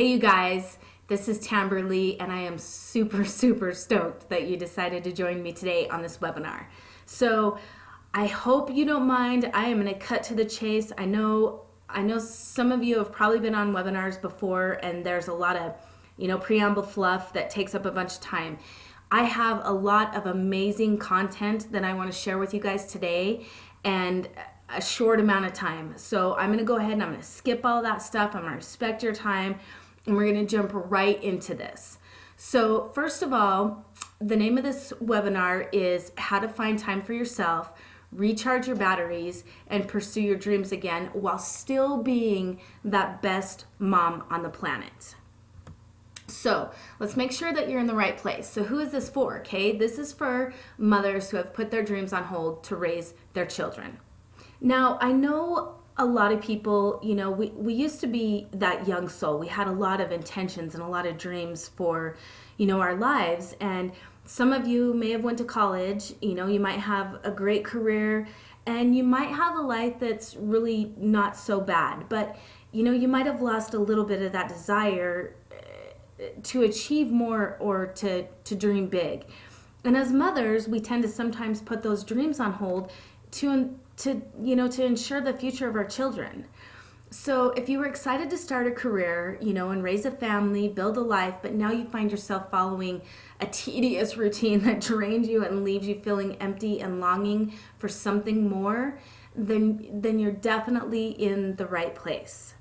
Hey you guys, this is Tamberly and I am super stoked that you decided to join me today on this webinar. So I hope you don't mind. I am going to cut to the chase. I know some of you have probably been on webinars before and there's a lot of, preamble fluff that takes up a bunch of time. I have a lot of amazing content that I want to share with you guys today and a short amount of time. So I'm going to go ahead and I'm going to skip all that stuff. I'm going to respect your time and we're going to jump right into this. So first of all, the name of this webinar is How to Find Time for Yourself, Recharge Your Batteries, and Pursue Your Dreams Again while still being that best mom on the planet. So let's make sure that you're in the right place. So who is this for? Okay, this is for mothers who have put their dreams on hold to raise their children. Now, I know a lot of people, we used to be that young soul. We had a lot of intentions and a lot of dreams for, our lives. And some of you may have went to college, you might have a great career and you might have a life that's really not so bad. But, you might have lost a little bit of that desire to achieve more or to dream big. And as mothers, we tend to sometimes put those dreams on hold to ensure the future of our children. So if you were excited to start a career, and raise a family, build a life, but now you find yourself following a tedious routine that drains you and leaves you feeling empty and longing for something more, then you're definitely in the right place.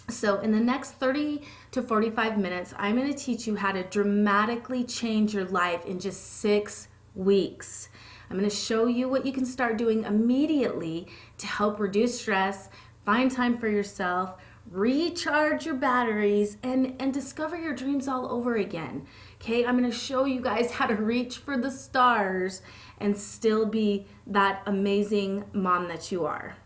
So in the next 30 to 45 minutes, I'm going to teach you how to dramatically change your life in just 6 weeks. I'm going to show you what you can start doing immediately to help reduce stress, find time for yourself, recharge your batteries, and discover your dreams all over again. Okay, I'm going to show you guys how to reach for the stars and still be that amazing mom that you are.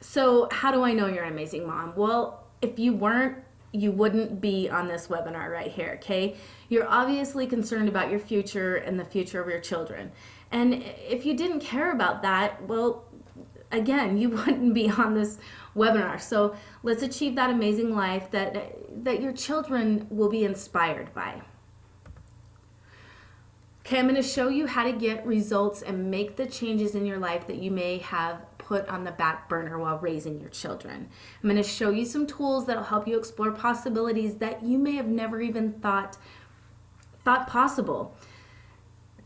So how do I know you're an amazing mom? Well, if you weren't, you wouldn't be on this webinar right here, okay? You're obviously concerned about your future and the future of your children. And if you didn't care about that, well, again, you wouldn't be on this webinar. So let's achieve that amazing life that your children will be inspired by. Okay, I'm going to show you how to get results and make the changes in your life that you may have put on the back burner while raising your children. I'm going to show you some tools that will help you explore possibilities that you may have never even thought possible.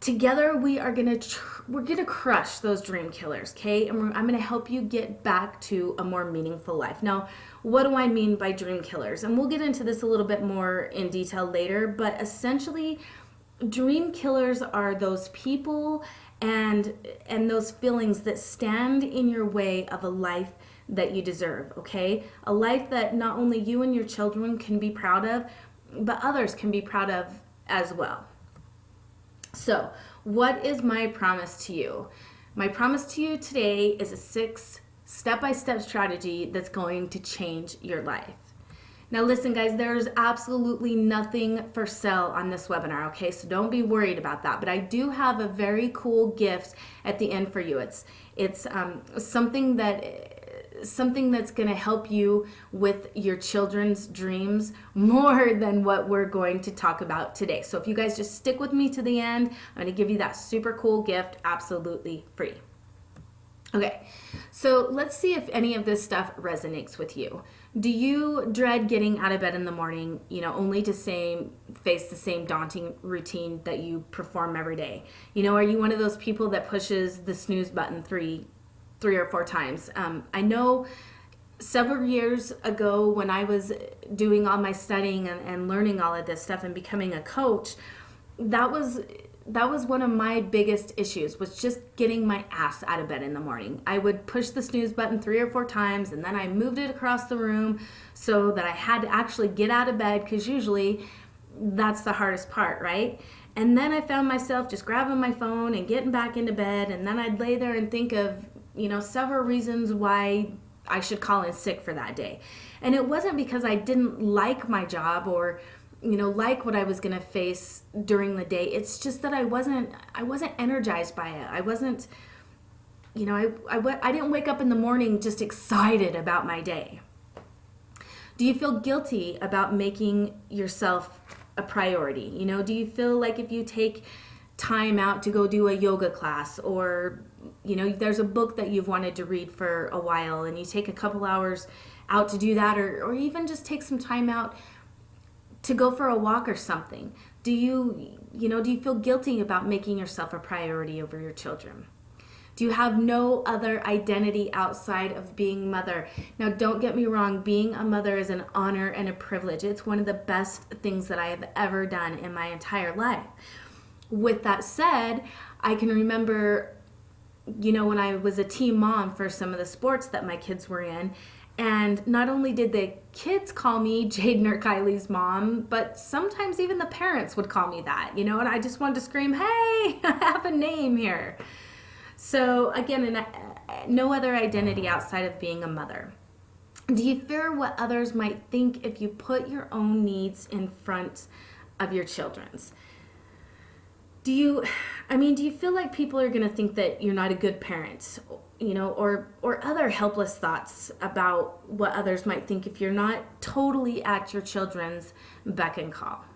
Together, we're gonna crush those dream killers, okay? And I'm gonna help you get back to a more meaningful life. Now, what do I mean by dream killers? And we'll get into this a little bit more in detail later, but essentially, dream killers are those people and those feelings that stand in your way of a life that you deserve, okay? A life that not only you and your children can be proud of, but others can be proud of as well. So, what is my promise to you? My promise to you today is a 6 step-by-step strategy that's going to change your life. Now listen guys, there's absolutely nothing for sale on this webinar, okay? So don't be worried about that. But I do have a very cool gift at the end for you. It's something that's going to help you with your children's dreams more than what we're going to talk about today. So if you guys just stick with me to the end, I'm going to give you that super cool gift absolutely free. Okay, so let's see if any of this stuff resonates with you. Do you dread getting out of bed in the morning, only to face the same daunting routine that you perform every day? Are you one of those people that pushes the snooze button three or four times? I know several years ago when I was doing all my studying and learning all of this stuff and becoming a coach, that was one of my biggest issues, was just getting my ass out of bed in the morning. I would push the snooze button 3 or 4 times and then I moved it across the room so that I had to actually get out of bed, because usually that's the hardest part, right? And then I found myself just grabbing my phone and getting back into bed, and then I'd lay there and think of several reasons why I should call in sick for that day. And it wasn't because I didn't like my job or like what I was going to face during the day. It's just that I wasn't energized by it. I wasn't, I didn't wake up in the morning just excited about my day. Do you feel guilty about making yourself a priority? Do you feel like if you take time out to go do a yoga class, or there's a book that you've wanted to read for a while and you take a couple hours out to do that, or even just take some time out to go for a walk or something, do you feel guilty about making yourself a priority over your children? Do you have no other identity outside of being mother? Now, don't get me wrong, being a mother is an honor and a privilege. It's one of the best things that I have ever done in my entire life. With that said, I can remember, when I was a team mom for some of the sports that my kids were in, and not only did the kids call me Jaden or Kylie's mom, but sometimes even the parents would call me that, and I just wanted to scream, hey, I have a name here. So again, no other identity outside of being a mother. Do you fear what others might think if you put your own needs in front of your children's? Do you feel like people are going to think that you're not a good parent, or other helpless thoughts about what others might think if you're not totally at your children's beck and call?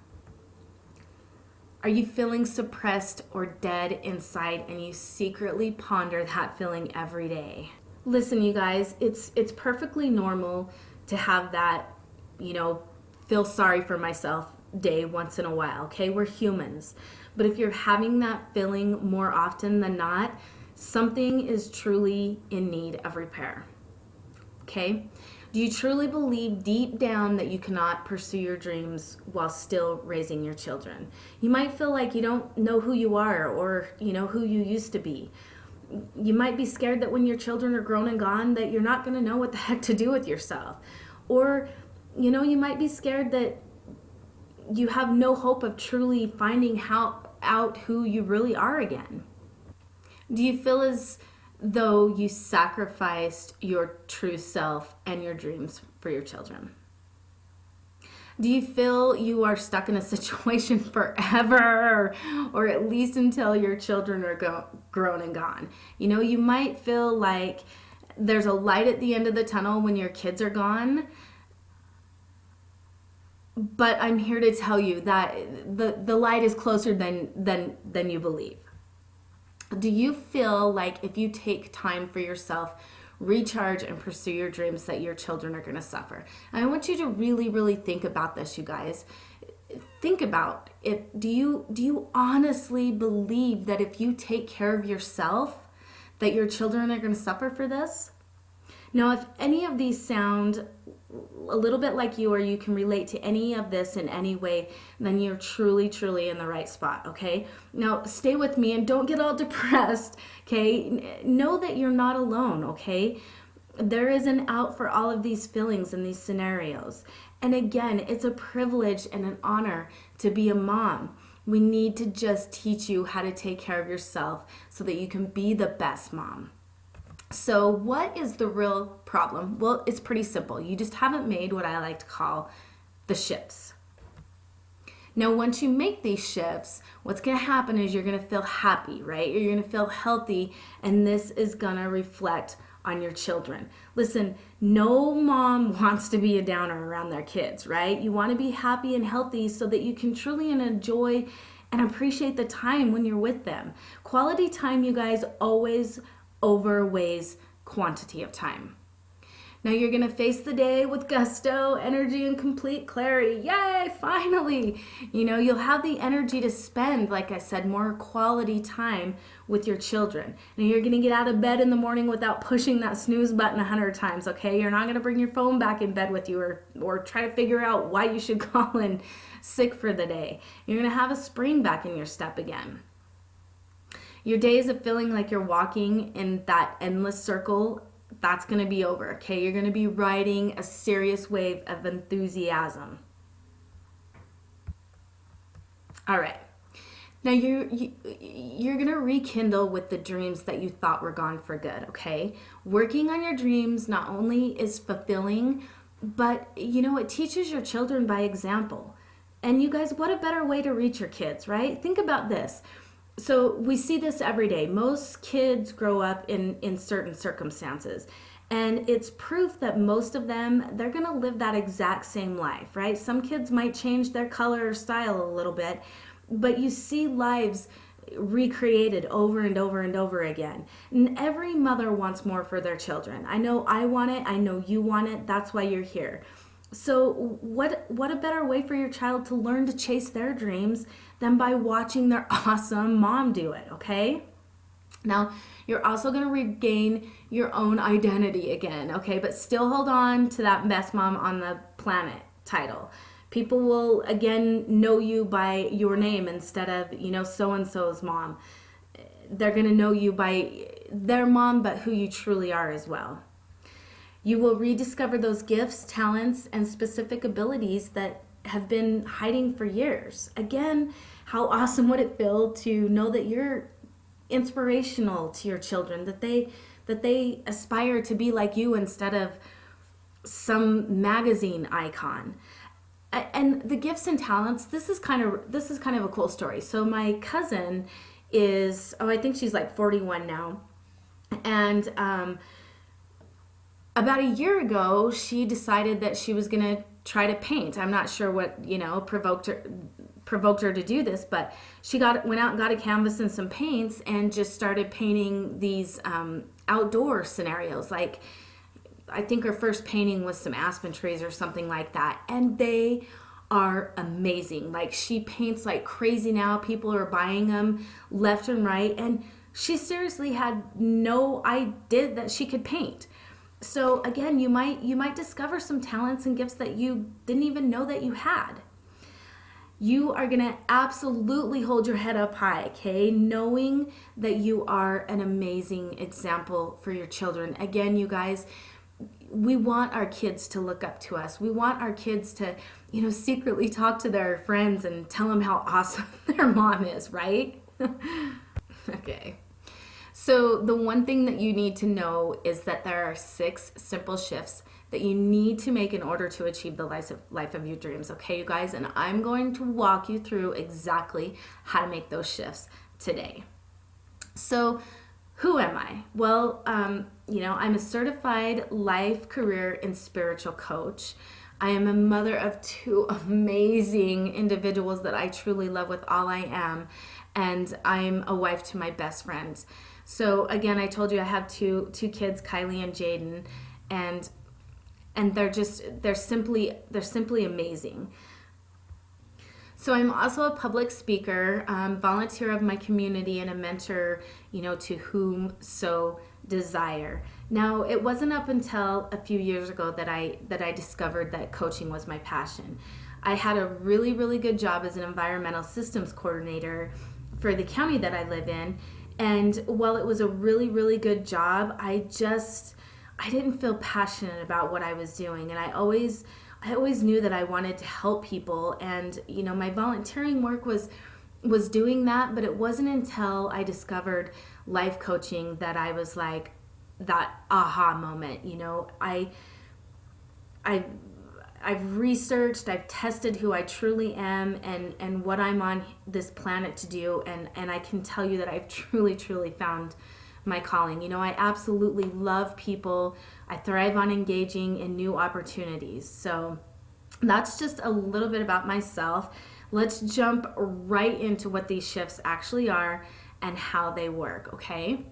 Are you feeling suppressed or dead inside, and you secretly ponder that feeling every day? Listen, you guys, it's perfectly normal to have that, feel sorry for myself day once in a while, okay? We're humans. But if you're having that feeling more often than not, something is truly in need of repair, okay? Do you truly believe deep down that you cannot pursue your dreams while still raising your children? You might feel like you don't know who you are, or who you used to be. You might be scared that when your children are grown and gone that you're not going to know what the heck to do with yourself. Or you might be scared that you have no hope of truly finding out who you really are again. Do you feel as though you sacrificed your true self and your dreams for your children? Do you feel you are stuck in a situation forever, or at least until your children are grown and gone? You might feel like there's a light at the end of the tunnel when your kids are gone, but I'm here to tell you that the light is closer than you believe. Do you feel like if you take time for yourself, recharge, and pursue your dreams, that your children are going to suffer? And I want you to really, really think about this, you guys. Think about it. Do you honestly believe that if you take care of yourself, that your children are going to suffer for this? Now, if any of these sound a little bit like you, or you can relate to any of this in any way, then you're truly, truly in the right spot, okay? Now, stay with me and don't get all depressed, okay? Know that you're not alone, okay? There is an out for all of these feelings and these scenarios. And again, it's a privilege and an honor to be a mom. We need to just teach you how to take care of yourself so that you can be the best mom. So what is the real problem? Well, it's pretty simple. You just haven't made what I like to call the shifts. Now, once you make these shifts, what's going to happen is you're going to feel happy, right? You're going to feel healthy, and this is going to reflect on your children. Listen, no mom wants to be a downer around their kids, right? You want to be happy and healthy so that you can truly enjoy and appreciate the time when you're with them. Quality time, you guys, always overweighs quantity of time. Now you're going to face the day with gusto, energy, and complete clarity. Yay, finally! You'll have the energy to spend, like I said, more quality time with your children. And you're going to get out of bed in the morning without pushing that snooze button 100 times, okay? You're not going to bring your phone back in bed with you, or try to figure out why you should call in sick for the day. You're going to have a spring back in your step again. Your days of feeling like you're walking in that endless circle, that's going to be over, okay? You're going to be riding a serious wave of enthusiasm. All right. Now you're going to rekindle with the dreams that you thought were gone for good, okay? Working on your dreams not only is fulfilling, but it teaches your children by example. And you guys, what a better way to reach your kids, right? Think about this. So we see this every day. Most kids grow up in certain circumstances. And it's proof that most of them, they're going to live that exact same life, right? Some kids might change their color or style a little bit, but you see lives recreated over and over and over again. And every mother wants more for their children. I know I want it. I know you want it. That's why you're here. So what a better way for your child to learn to chase their dreams than by watching their awesome mom do it, okay? Now, you're also going to regain your own identity again, okay? But still hold on to that best mom on the planet title. People will, again, know you by your name instead of, so-and-so's mom. They're going to know you by their mom, but who you truly are as well. You will rediscover those gifts, talents, and specific abilities that have been hiding for years. Again, how awesome would it feel to know that you're inspirational to your children, that they aspire to be like you instead of some magazine icon. And the gifts and talents, this is kind of a cool story. So my cousin is, I think she's like 41 now, and about a year ago, she decided that she was going to try to paint. I'm not sure what, provoked her to do this, but she went out and got a canvas and some paints and just started painting these outdoor scenarios. Like, I think her first painting was some aspen trees or something like that. And they are amazing. Like, she paints like crazy now. People are buying them left and right. And she seriously had no idea that she could paint. So again, you might discover some talents and gifts that you didn't even know that you had. You are going to absolutely hold your head up high, okay? Knowing that you are an amazing example for your children. Again, you guys, we want our kids to look up to us. We want our kids to, secretly talk to their friends and tell them how awesome their mom is, right? Okay. So the one thing that you need to know is that there are 6 simple shifts that you need to make in order to achieve the life of your dreams, okay, you guys? And I'm going to walk you through exactly how to make those shifts today. So who am I? Well, I'm a certified life, career, and spiritual coach. I am a mother of 2 amazing individuals that I truly love with all I am, and I'm a wife to my best friend. So again, I told you I have two kids, Kylie and Jaden, and they're simply amazing. So I'm also a public speaker, volunteer of my community, and a mentor, to whom so desire. Now, it wasn't up until a few years ago that I discovered that coaching was my passion. I had a really, really good job as an environmental systems coordinator for the county that I live in. And while it was a really, really good job, I didn't feel passionate about what I was doing. And I always knew that I wanted to help people. And, my volunteering work was doing that, but it wasn't until I discovered life coaching that I was like, that aha moment. I've researched, I've tested who I truly am and what I'm on this planet to do, and I can tell you that I've truly, truly found my calling. I absolutely love people. I thrive on engaging in new opportunities. So that's just a little bit about myself. Let's jump right into what these shifts actually are and how they work, okay?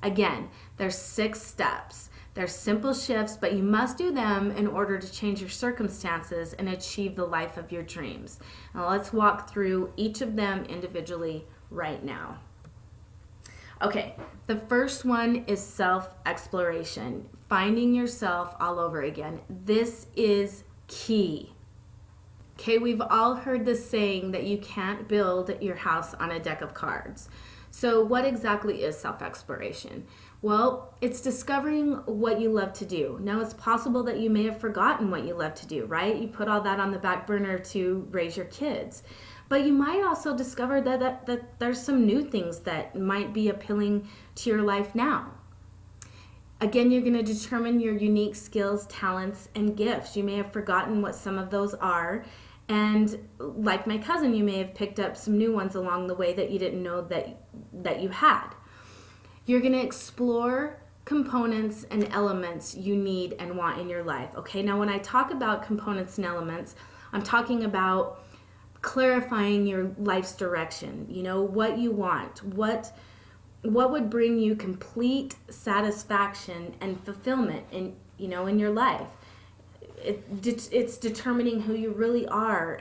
Again, there's 6 steps. They're simple shifts, but you must do them in order to change your circumstances and achieve the life of your dreams. Now let's walk through each of them individually right now. Okay, the first one is self-exploration, finding yourself all over again. This is key. Okay, we've all heard the saying that you can't build your house on a deck of cards. So what exactly is self-exploration? Well, it's discovering what you love to do. Now, it's possible that you may have forgotten what you love to do, right? You put all that on the back burner to raise your kids. But you might also discover that there's some new things that might be appealing to your life now. Again, you're going to determine your unique skills, talents, and gifts. You may have forgotten what some of those are. And like my cousin, you may have picked up some new ones along the way that you didn't know that you had. You're going to explore components and elements you need and want in your life. Okay, now when I talk about components and elements, I'm talking about clarifying your life's direction. You know, what you want, what would bring you complete satisfaction and fulfillment in your life. It's determining who you really are,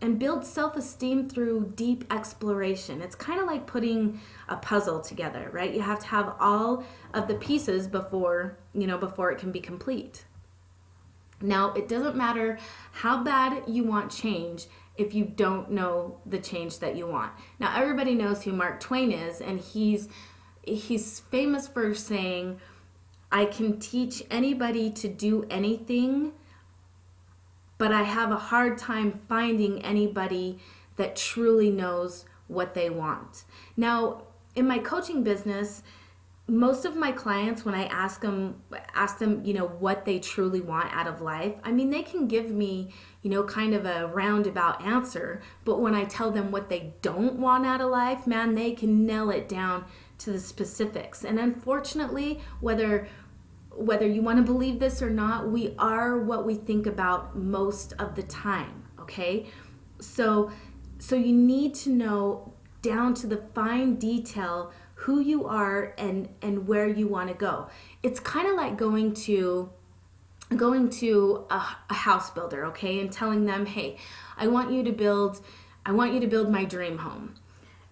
and build self-esteem through deep exploration. It's kind of like putting a puzzle together, right? You have to have all of the pieces before it can be complete. Now, it doesn't matter how bad you want change if you don't know the change that you want. Now, everybody knows who Mark Twain is, and he's famous for saying, I can teach anybody to do anything, but I have a hard time finding anybody that truly knows what they want. Now, in my coaching business, most of my clients, when I ask them, what they truly want out of life, I mean, they can give me, kind of a roundabout answer, but when I tell them what they don't want out of life, man, they can nail it down to the specifics. And unfortunately, whether you want to believe this or not, we are what we think about most of the time, okay? So you need to know down to the fine detail who you are and where you want to go. It's kind of like going to a house builder, okay, and telling them, hey, I want you to build my dream home.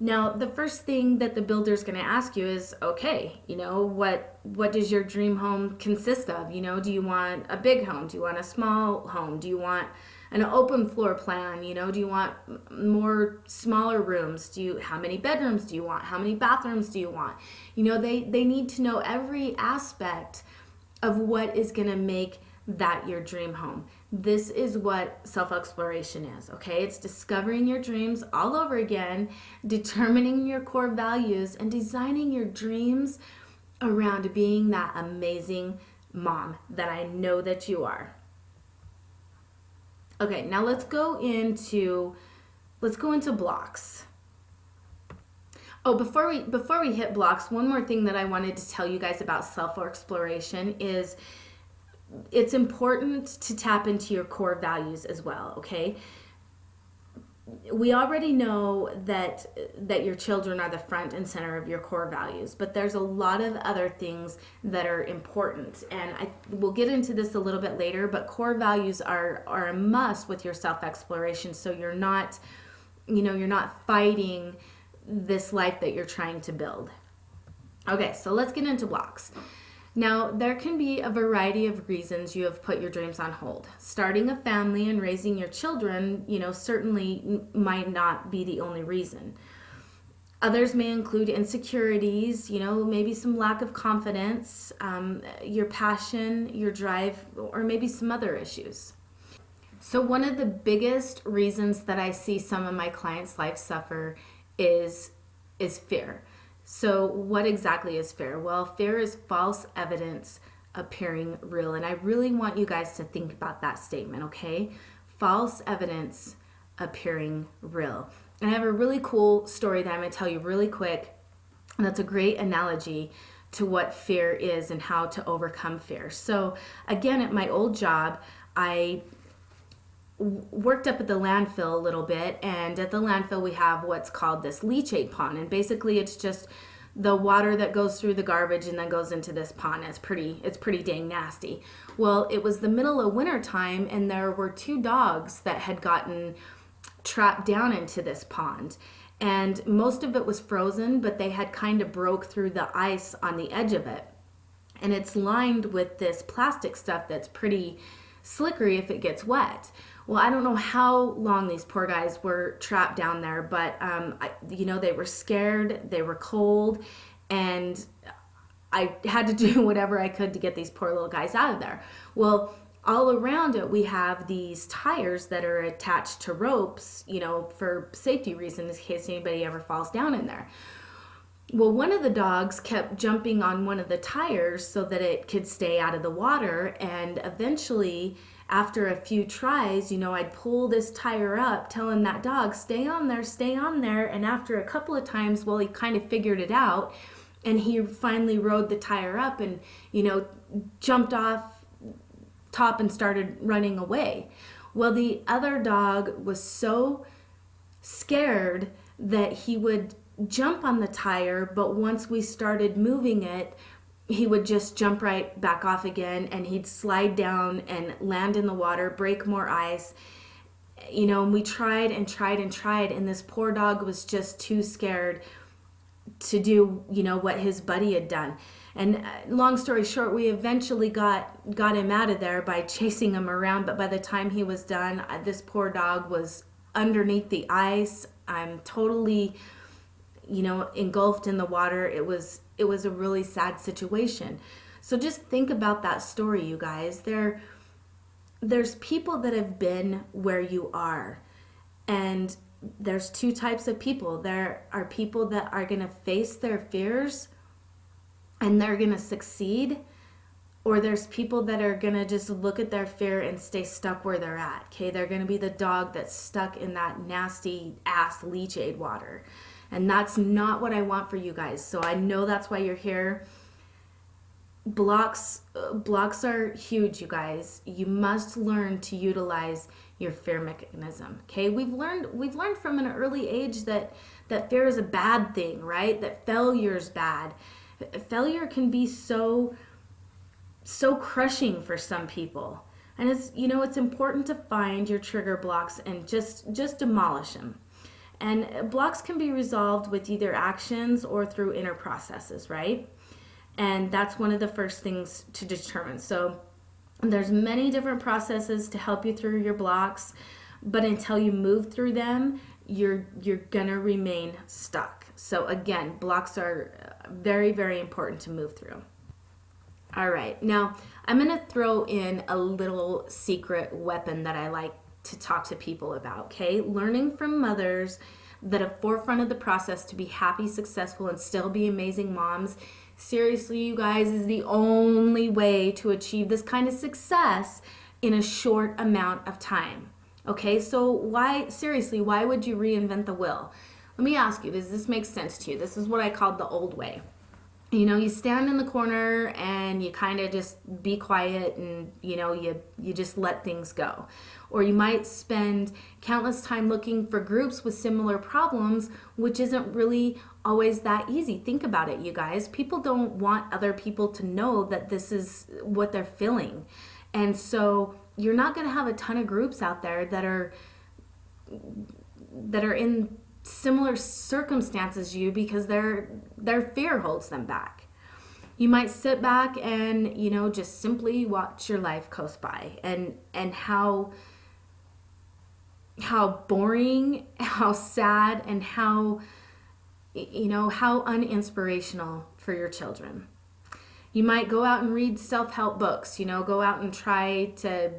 Now, the first thing that the builder is going to ask you is, okay, what does your dream home consist of? Do you want a big home? Do you want a small home? Do you want an open floor plan? Do you want more smaller rooms? How many bedrooms do you want? How many bathrooms do you want? They need to know every aspect of what is going to make that your dream home. This is what self-exploration is, okay? It's discovering your dreams all over again, determining your core values, and designing your dreams around being that amazing mom that I know that you are. Okay, now let's go into blocks. Oh, before we hit blocks, one more thing that I wanted to tell you guys about self-exploration is it's important to tap into your core values as well, okay? We already know that your children are the front and center of your core values, but there's a lot of other things that are important, and we'll get into this a little bit later, but core values are a must with your self-exploration, so you're not fighting this life that you're trying to build. Okay, so let's get into blocks. Now, there can be a variety of reasons you have put your dreams on hold. Starting a family and raising your children, certainly might not be the only reason. Others may include insecurities, maybe some lack of confidence, your passion, your drive, or maybe some other issues. So one of the biggest reasons that I see some of my clients' lives suffer is fear. So what exactly is fear? Well, fear is false evidence appearing real. And I really want you guys to think about that statement, okay? False evidence appearing real. And I have a really cool story that I'm going to tell you really quick. And that's a great analogy to what fear is and how to overcome fear. So again, at my old job, I worked up at the landfill a little bit, and at the landfill we have what's called this leachate pond, and basically it's just the water that goes through the garbage and then goes into this pond. It's pretty dang nasty. Well, it was the middle of winter time, and there were 2 dogs that had gotten trapped down into this pond, and most of it was frozen, but they had kind of broke through the ice on the edge of it, and it's lined with this plastic stuff that's pretty slickery if it gets wet. Well, I don't know how long these poor guys were trapped down there, but they were scared, they were cold, and I had to do whatever I could to get these poor little guys out of there. Well, all around it, we have these tires that are attached to ropes, for safety reasons in case anybody ever falls down in there. Well, one of the dogs kept jumping on one of the tires so that it could stay out of the water, and eventually, after a few tries, I'd pull this tire up, telling that dog, stay on there, and after a couple of times, well, he kind of figured it out, And he finally rode the tire up and, jumped off top and started running away. Well, the other dog was so scared that he would jump on the tire, but once we started moving it, he would just jump right back off again, and he'd slide down and land in the water, break more ice. And we tried and tried and tried, and this poor dog was just too scared to do, what his buddy had done. And long story short, we eventually got him out of there by chasing him around, but by the time he was done, this poor dog was underneath the ice. I'm totally, engulfed in the water. It was a really sad situation. So just think about that story, you guys. There's people that have been where you are, and there's two types of people. There are people that are going to face their fears and they're going to succeed, or there's people that are going to just look at their fear and stay stuck where they're at. Okay, they're going to be the dog that's stuck in that nasty ass leachate water. And that's not what I want for you guys. So I know that's why you're here. Blocks are huge, you guys. You must learn to utilize your fear mechanism. Okay, we've learned from an early age that fear is a bad thing, right? That failure is bad. Failure can be so crushing for some people. And it's important to find your trigger blocks and just demolish them. And blocks can be resolved with either actions or through inner processes, right? And that's one of the first things to determine. So there's many different processes to help you through your blocks, but until you move through them, you're gonna remain stuck. So again, blocks are very, very important to move through. All right, now I'm gonna throw in a little secret weapon that I like to talk to people about, okay? Learning from mothers that are forefront of the process to be happy, successful, and still be amazing moms. Seriously, you guys, is the only way to achieve this kind of success in a short amount of time. Okay, so why would you reinvent the wheel? Let me ask you, does this make sense to you? This is what I call the old way. You stand in the corner and you kind of just be quiet and, you just let things go. Or you might spend countless time looking for groups with similar problems, which isn't really always that easy. Think about it, you guys. People don't want other people to know that this is what they're feeling. And so you're not going to have a ton of groups out there that are in similar circumstances as you because their fear holds them back. You might sit back and just simply watch your life coast by and how boring, how sad, and how uninspirational for your children. You might go out and read self-help books, go out and try to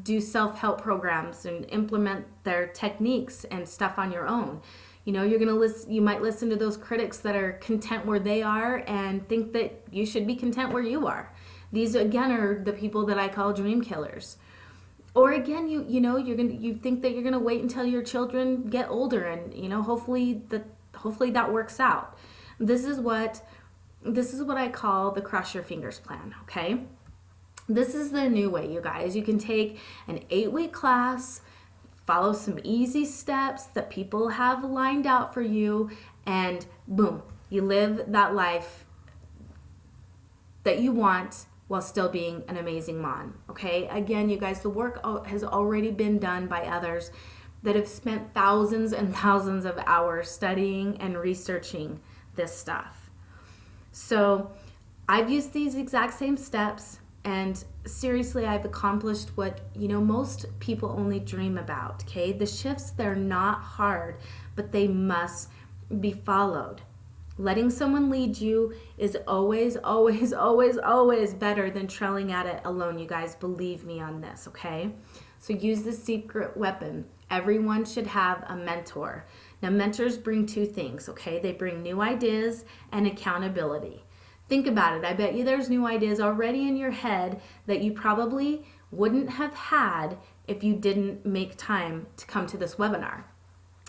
do self-help programs and implement their techniques and stuff on your own. You might listen to those critics that are content where they are and think that you should be content where you are. These again are the people that I call dream killers. Or again, you think that you're gonna wait until your children get older and hopefully that works out. This is what I call the cross your fingers plan, okay? This is the new way, you guys. You can take an 8-week class, follow some easy steps that people have lined out for you, and boom, you live that life that you want while still being an amazing mom, okay? Again, you guys, the work has already been done by others that have spent thousands and thousands of hours studying and researching this stuff. So I've used these exact same steps, and seriously, I've accomplished what most people only dream about, okay? The shifts, they're not hard, but they must be followed. Letting someone lead you is always, always, always, always better than trailing at it alone, you guys. Believe me on this, okay? So use the secret weapon. Everyone should have a mentor. Now, mentors bring two things, okay? They bring new ideas and accountability. Think about it. I bet you there's new ideas already in your head that you probably wouldn't have had if you didn't make time to come to this webinar.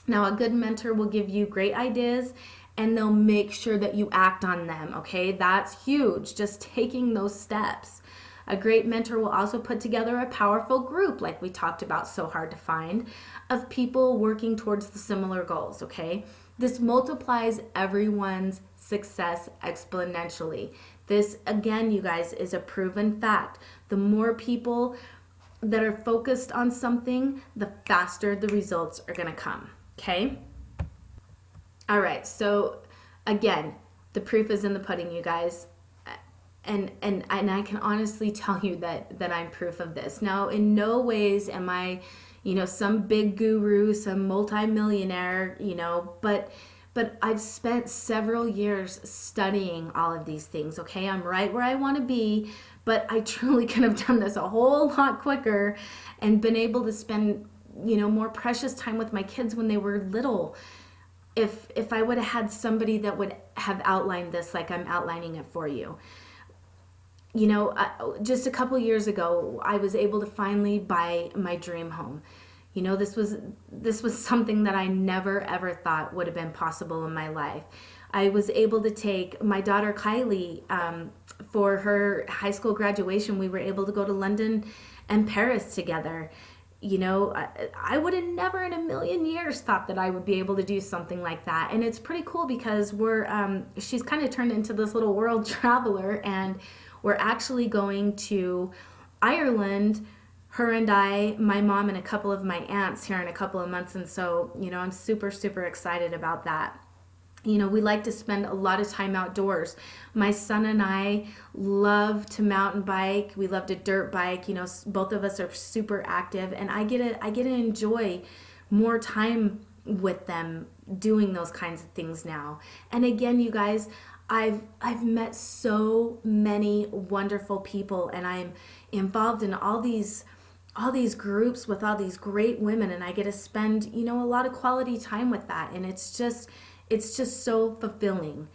Now, a good mentor will give you great ideas and they'll make sure that you act on them, okay? That's huge, just taking those steps. A great mentor will also put together a powerful group, like we talked about, so hard to find, of people working towards the similar goals, okay? This multiplies everyone's success exponentially. This, again, you guys, is a proven fact. The more people that are focused on something, the faster the results are gonna come, okay? All right, so again, the proof is in the pudding, you guys. And I can honestly tell you that I'm proof of this. Now, in no ways am I, some big guru, some multimillionaire, but I've spent several years studying all of these things, okay? I'm right where I want to be, but I truly could have done this a whole lot quicker and been able to spend, more precious time with my kids when they were little. If I would have had somebody that would have outlined this like I'm outlining it for you. Just a couple years ago, I was able to finally buy my dream home. This was something that I never ever thought would have been possible in my life. I was able to take my daughter Kylie for her high school graduation. We were able to go to London and Paris together. I would have never in a million years thought that I would be able to do something like that. And it's pretty cool because she's kind of turned into this little world traveler, and we're actually going to Ireland, her and I, my mom, and a couple of my aunts here in a couple of months. And so, I'm super, super excited about that. We like to spend a lot of time outdoors. My son and I love to mountain bike. We love to dirt bike. Both of us are super active, and I get to enjoy more time with them doing those kinds of things now. And again, you guys, I've met so many wonderful people, and I'm involved in all these groups with all these great women, and I get to spend, a lot of quality time with that, and it's just so fulfilling.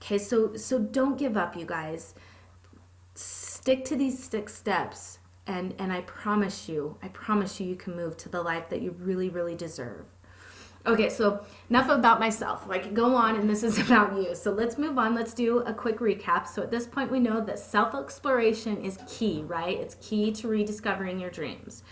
Okay, so don't give up, you guys. Stick to these 6 steps, and I promise you you can move to the life that you really, really deserve. Okay, so enough about myself. I could go on, and this is about you. So let's move on. Let's do a quick recap. So at this point, we know that self-exploration is key, right? It's key to rediscovering your dreams.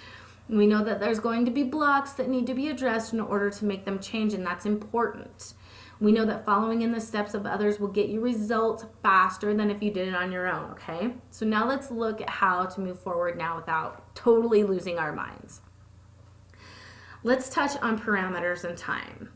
We know that there's going to be blocks that need to be addressed in order to make them change, and that's important. We know that following in the steps of others will get you results faster than if you did it on your own, okay? So now let's look at how to move forward now without totally losing our minds. Let's touch on parameters and time.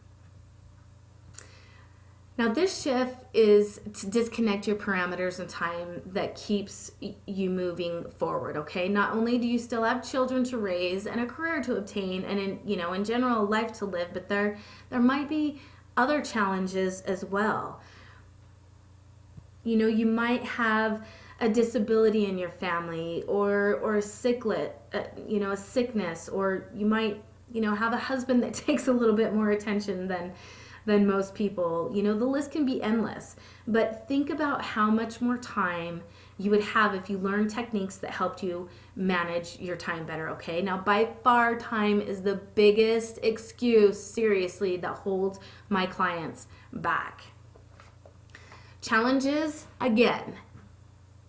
Now this shift is to disconnect your parameters and time that keeps you moving forward, okay? Not only do you still have children to raise and a career to obtain and in general a life to live, but there might be other challenges as well. You might have a disability in your family or a sicklet, a sickness, or you might have a husband that takes a little bit more attention than most people. The list can be endless, but think about how much more time you would have if you learned techniques that helped you manage your time better, okay? Now, by far, time is the biggest excuse, seriously, that holds my clients back. Challenges, again,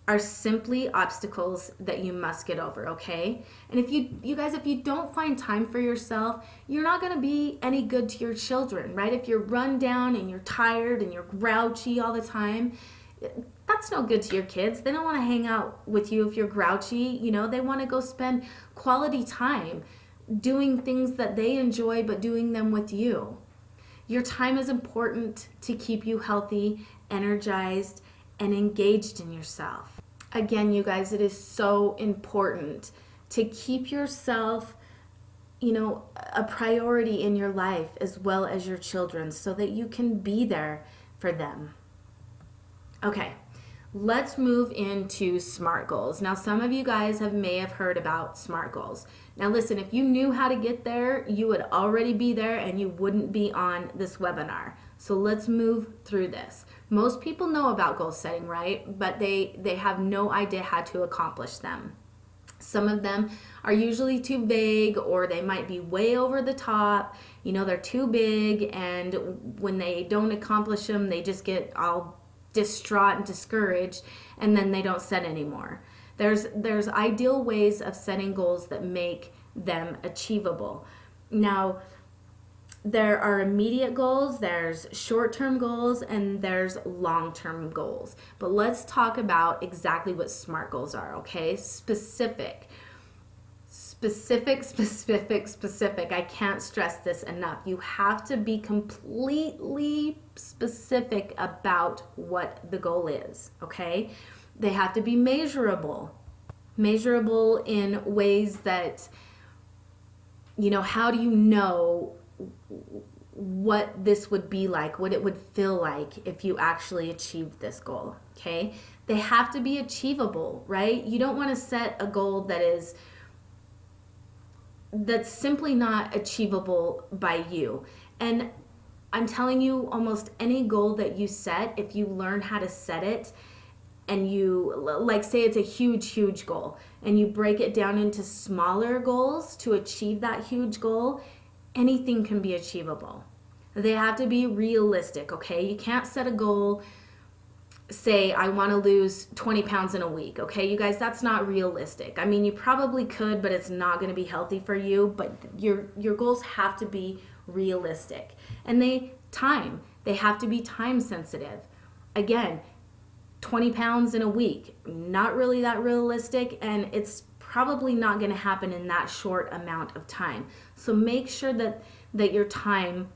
are simply obstacles that you must get over, okay? And if you don't find time for yourself, you're not going to be any good to your children, right? If you're run down and you're tired and you're grouchy all the time, that's no good to your kids. They don't want to hang out with you if you're grouchy. They want to go spend quality time doing things that they enjoy, but doing them with you. Your time is important to keep you healthy, energized, and engaged in yourself. Again, you guys, it is so important to keep yourself, a priority in your life as well as your children so that you can be there for them. Okay, let's move into SMART goals. Now, some of you guys may have heard about SMART goals. Now, listen, if you knew how to get there, you would already be there and you wouldn't be on this webinar. So let's move through this. Most people know about goal setting, right? But they have no idea how to accomplish them. Some of them are usually too vague, or they might be way over the top. They're too big, and when they don't accomplish them, they just get all distraught and discouraged, and then they don't set anymore. There's ideal ways of setting goals that make them achievable. Now, there are immediate goals, there's short-term goals, and there's long-term goals. But let's talk about exactly what SMART goals are, okay? Specific. I can't stress this enough. You have to be completely specific about what the goal is, okay? They have to be measurable. Measurable in ways that, how do you know what this would be like, what it would feel like if you actually achieved this goal, okay? They have to be achievable, right? You don't want to set a goal that's simply not achievable by you. And I'm telling you, almost any goal that you set, if you learn how to set it, and you, like, say it's a huge goal, and you break it down into smaller goals to achieve that huge goal, anything can be achievable. They have to be realistic, okay? You can't set a goal, say, I want to lose 20 pounds in a week, okay? You guys, that's not realistic. I mean, you probably could, but it's not going to be healthy for you. But your goals have to be realistic. And they have to be time sensitive. Again, 20 pounds in a week, not really that realistic, and it's probably not going to happen in that short amount of time. So make sure that your time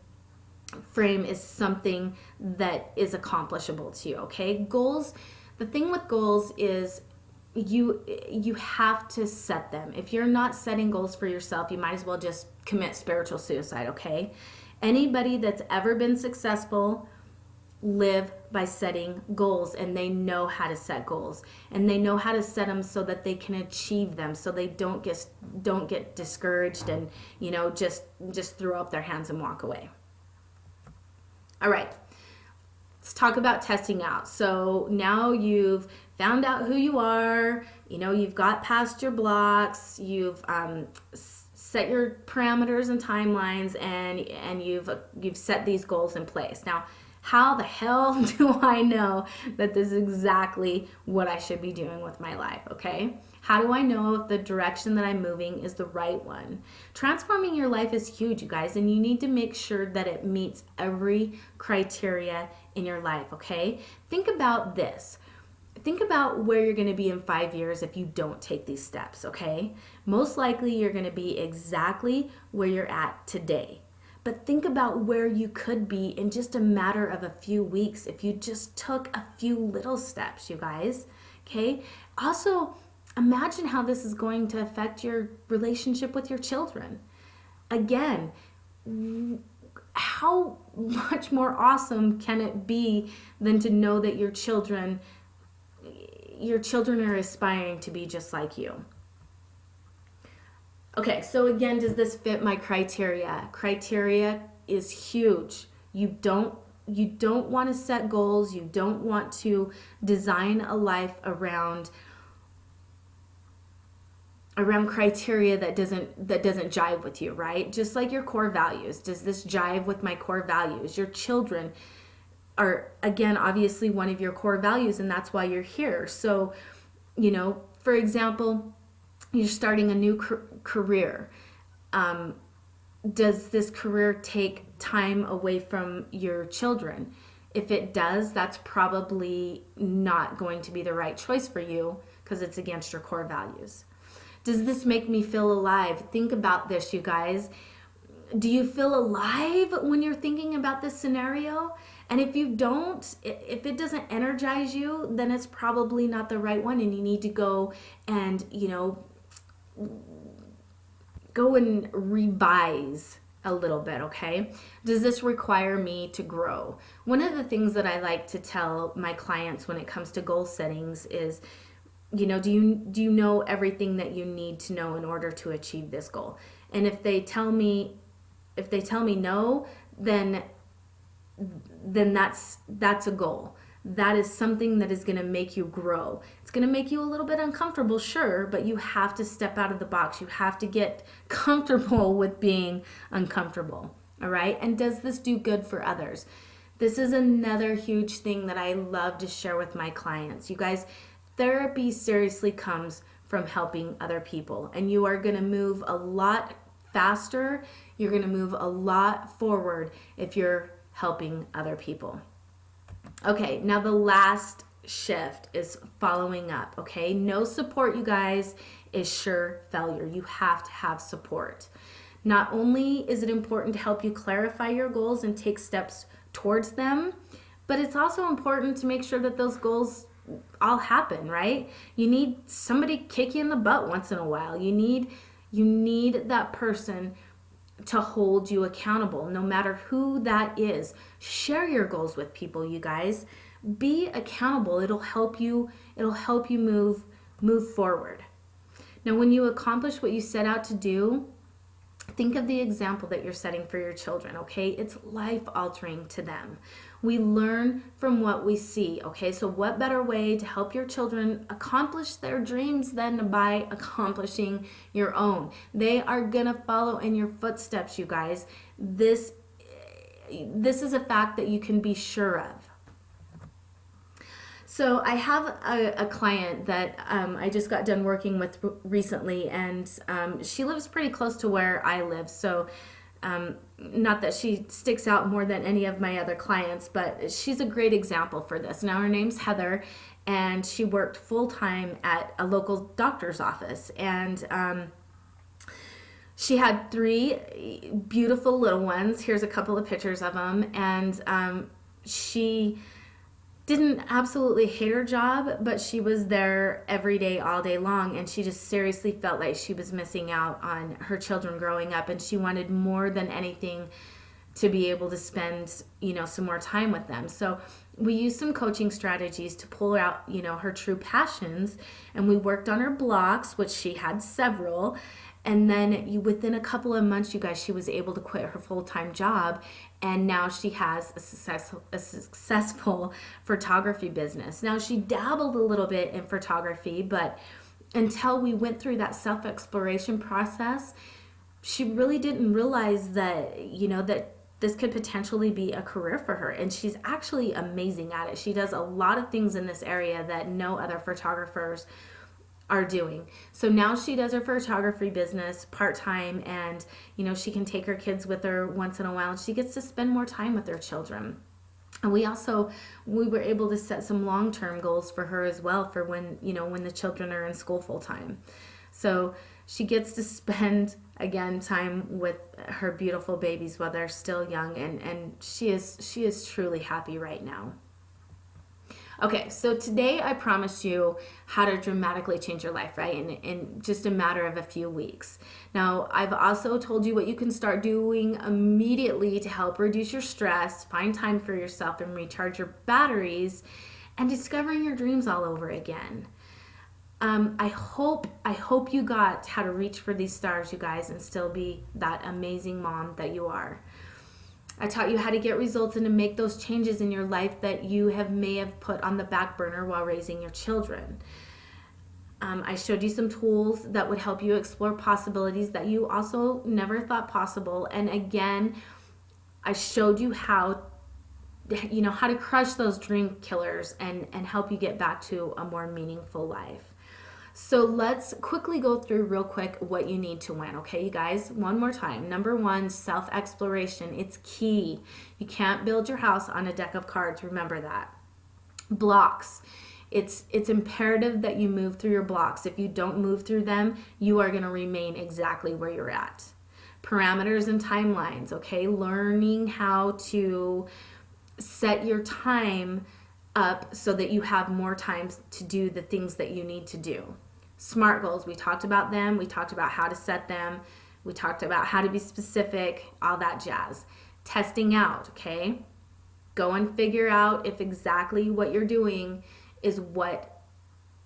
frame is something that is accomplishable to you, okay? Goals, the thing with goals is you have to set them. If you're not setting goals for yourself, you might as well just commit spiritual suicide, okay? Anybody that's ever been successful live by setting goals, and they know how to set goals, and they know how to set them so that they can achieve them, so they don't get discouraged and just throw up their hands and walk away. All right, let's talk about testing out. So now you've found out who you are, you've got past your blocks, you've set your parameters and timelines, and you've set these goals in place. Now, how the hell do I know that this is exactly what I should be doing with my life, okay? How do I know if the direction that I'm moving is the right one? Transforming your life is huge, you guys, and you need to make sure that it meets every criteria in your life, okay? Think about this. Think about where you're going to be in 5 years if you don't take these steps, okay? Most likely you're going to be exactly where you're at today. But think about where you could be in just a matter of a few weeks if you just took a few little steps, you guys, okay? Also, imagine how this is going to affect your relationship with your children. Again, how much more awesome can it be than to know that your children are aspiring to be just like you? Okay, so again, does this fit my criteria? Criteria is huge. You don't want to set goals. You don't want to design a life around criteria that doesn't jive with you, right? Just like your core values. Does this jive with my core values? Your children are, again, obviously one of your core values, and that's why you're here. So, for example, you're starting a new career. Does this career take time away from your children? If it does, that's probably not going to be the right choice for you because it's against your core values. Does this make me feel alive? Think about this, you guys. Do you feel alive when you're thinking about this scenario? And if you don't, if it doesn't energize you, then it's probably not the right one, and you need to go and, go and revise a little bit, okay? Does this require me to grow? One of the things that I like to tell my clients when it comes to goal settings is, do you know everything that you need to know in order to achieve this goal? And if they tell me no, then that's a goal. that is something that is going to make you grow. It's going to make you a little bit uncomfortable, sure, but you have to step out of the box. You have to get comfortable with being uncomfortable. All right? And does this do good for others? This is another huge thing that I love to share with my clients. You guys, therapy seriously comes from helping other people, and you are going to move a lot faster. You're going to move a lot forward if you're helping other people. Okay, now the last shift is following up, okay? No support, you guys, is sure failure. You have to have support. Not only is it important to help you clarify your goals and take steps towards them, but it's also important to make sure that those goals all happen, right? You need somebody kick you in the butt once in a while. You need that person to hold you accountable, no matter who that is. Share your goals with people, you guys. Be accountable. It'll help you move forward. Now, when you accomplish what you set out to do, think of the example that you're setting for your children, okay? It's life-altering to them. We learn from what we see, okay? So what better way to help your children accomplish their dreams than by accomplishing your own? They are gonna follow in your footsteps, you guys. This is a fact that you can be sure of. So I have a client that I just got done working with recently, and she lives pretty close to where I live. So not that she sticks out more than any of my other clients, but she's a great example for this. Now, her name's Heather, and she worked full-time at a local doctor's office. And she had 3 beautiful little ones. Here's a couple of pictures of them. And she didn't absolutely hate her job, but she was there every day, all day long, and she just seriously felt like she was missing out on her children growing up, and she wanted more than anything to be able to spend, some more time with them. So we used some coaching strategies to pull out, her true passions, and we worked on her blocks, which she had several. And then within a couple of months, you guys, she was able to quit her full-time job, and now she has a successful photography business. Now, she dabbled a little bit in photography, but until we went through that self-exploration process, she really didn't realize that, that this could potentially be a career for her. And she's actually amazing at it. She does a lot of things in this area that no other photographers are doing. So now she does her photography business part-time, and she can take her kids with her once in a while, and she gets to spend more time with her children. And we were able to set some long-term goals for her as well, for when the children are in school full-time. So she gets to spend again time with her beautiful babies while they're still young, and she is truly happy right now. Okay, so today I promised you how to dramatically change your life, right? In just a matter of a few weeks. Now, I've also told you what you can start doing immediately to help reduce your stress, find time for yourself, and recharge your batteries, and discovering your dreams all over again. I hope you got how to reach for these stars, you guys, and still be that amazing mom that you are. I taught you how to get results and to make those changes in your life that you may have put on the back burner while raising your children. I showed you some tools that would help you explore possibilities that you also never thought possible. And again, I showed you how to crush those dream killers and help you get back to a more meaningful life. So let's quickly go through real quick what you need to win, okay, you guys? One more time. Number 1, self-exploration. It's key. You can't build your house on a deck of cards. Remember that. Blocks. It's imperative that you move through your blocks. If you don't move through them, you are going to remain exactly where you're at. Parameters and timelines, okay? Learning how to set your time up so that you have more time to do the things that you need to do. SMART goals, we talked about them. We talked about how to set them. We talked about how to be specific, all that jazz. Testing out, okay? Go and figure out if exactly what you're doing is what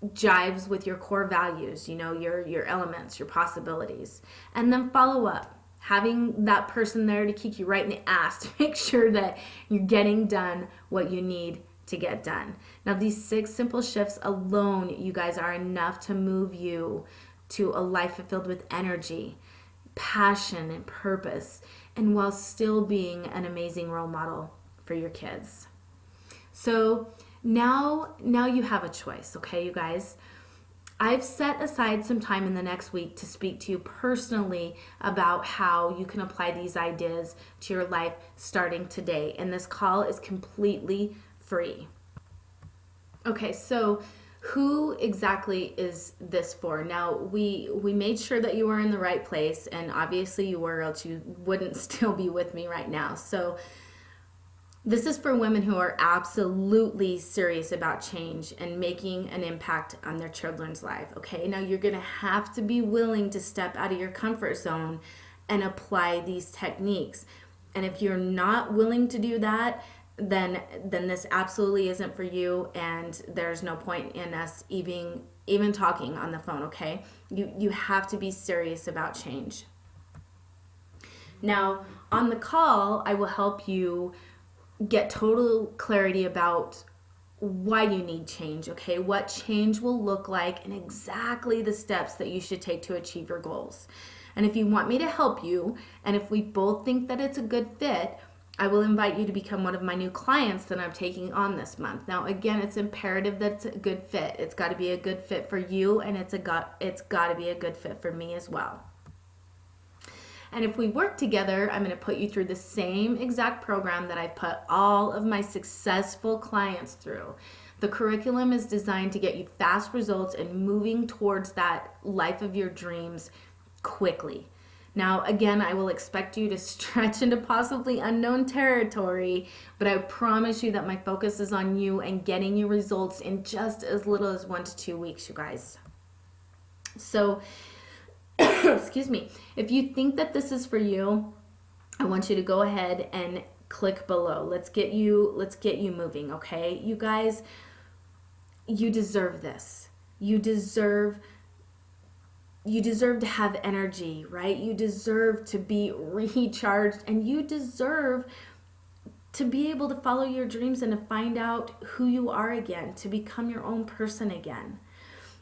jives with your core values, your elements, your possibilities. And then follow up. Having that person there to kick you right in the ass to make sure that you're getting done what you need to get done. Now, these 6 simple shifts alone, you guys, are enough to move you to a life filled with energy, passion, and purpose, and while still being an amazing role model for your kids. So now you have a choice, okay, you guys? I've set aside some time in the next week to speak to you personally about how you can apply these ideas to your life starting today. And this call is completely free. Okay, so who exactly is this for? Now, we made sure that you were in the right place, and obviously you were, else you wouldn't still be with me right now. So this is for women who are absolutely serious about change and making an impact on their children's life, okay? Now, you're going to have to be willing to step out of your comfort zone and apply these techniques. And if you're not willing to do that, then this absolutely isn't for you, and there's no point in us even talking on the phone, okay? You have to be serious about change. Now, on the call, I will help you get total clarity about why you need change, okay? What change will look like and exactly the steps that you should take to achieve your goals. And if you want me to help you, and if we both think that it's a good fit, I will invite you to become one of my new clients that I'm taking on this month. Now, again, it's imperative that it's a good fit. It's got to be a good fit for you, and it's got to be a good fit for me as well. And if we work together, I'm going to put you through the same exact program that I've put all of my successful clients through. The curriculum is designed to get you fast results and moving towards that life of your dreams quickly. Now, again, I will expect you to stretch into possibly unknown territory, but I promise you that my focus is on you and getting you results in just as little as 1 to 2 weeks, you guys. So, excuse me, if you think that this is for you, I want you to go ahead and click below. Let's get you moving, okay? You guys, you deserve this. You deserve to have energy, right? You deserve to be recharged, and you deserve to be able to follow your dreams and to find out who you are again, to become your own person again.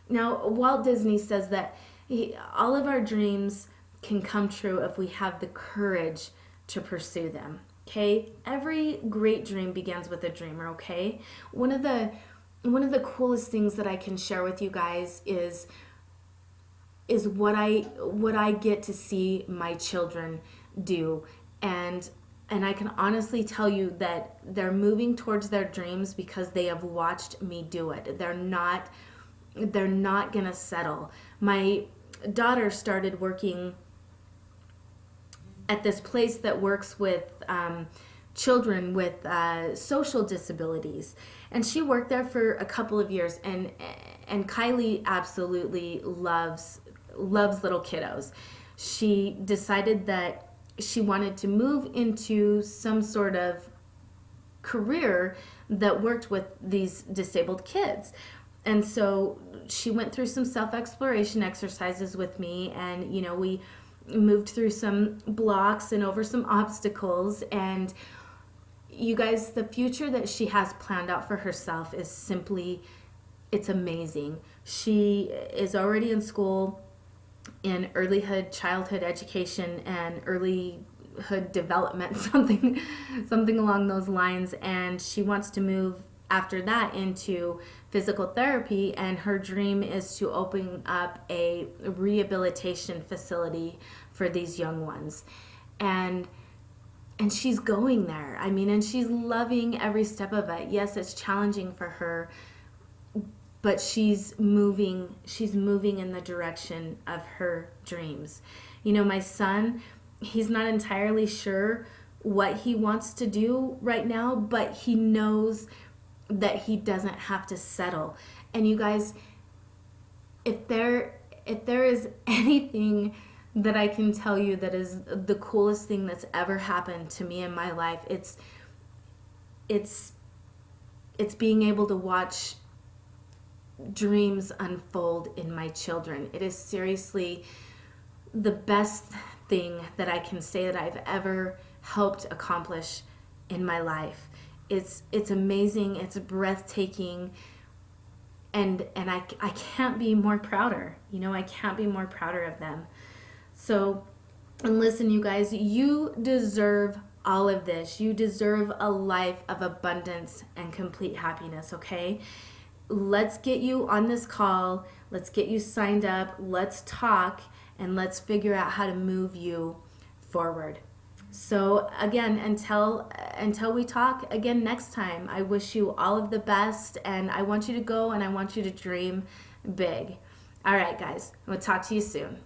Now, Walt Disney says that all of our dreams can come true if we have the courage to pursue them, okay? Every great dream begins with a dreamer, okay? One of the coolest things that I can share with you guys is what I get to see my children do, and I can honestly tell you that they're moving towards their dreams because they have watched me do it. They're not gonna settle. My daughter started working at this place that works with children with social disabilities, and she worked there for a couple of years, and Kylie absolutely loves little kiddos. She decided that she wanted to move into some sort of career that worked with these disabled kids. And so she went through some self-exploration exercises with me, and we moved through some blocks and over some obstacles, and you guys, the future that she has planned out for herself is simply, it's amazing. She is already in school in earlyhood childhood education and earlyhood development, something along those lines, and she wants to move after that into physical therapy, and her dream is to open up a rehabilitation facility for these young ones. And she's going there. I mean, and she's loving every step of it. Yes, it's challenging for her, but she's moving in the direction of her dreams. My son, he's not entirely sure what he wants to do right now, but he knows that he doesn't have to settle. And you guys, if there is anything that I can tell you that is the coolest thing that's ever happened to me in my life, it's being able to watch dreams unfold in my children. It is seriously the best thing that I can say that I've ever helped accomplish in my life. It's amazing, it's breathtaking, and I can't be more prouder. You know, I can't be more prouder of them. So, and listen, you guys, you deserve all of this. You deserve a life of abundance and complete happiness, okay? Let's get you on this call. Let's get you signed up. Let's talk and let's figure out how to move you forward. So again, until we talk again next time, I wish you all of the best, and I want you to go and I want you to dream big. All right, guys, we'll talk to you soon.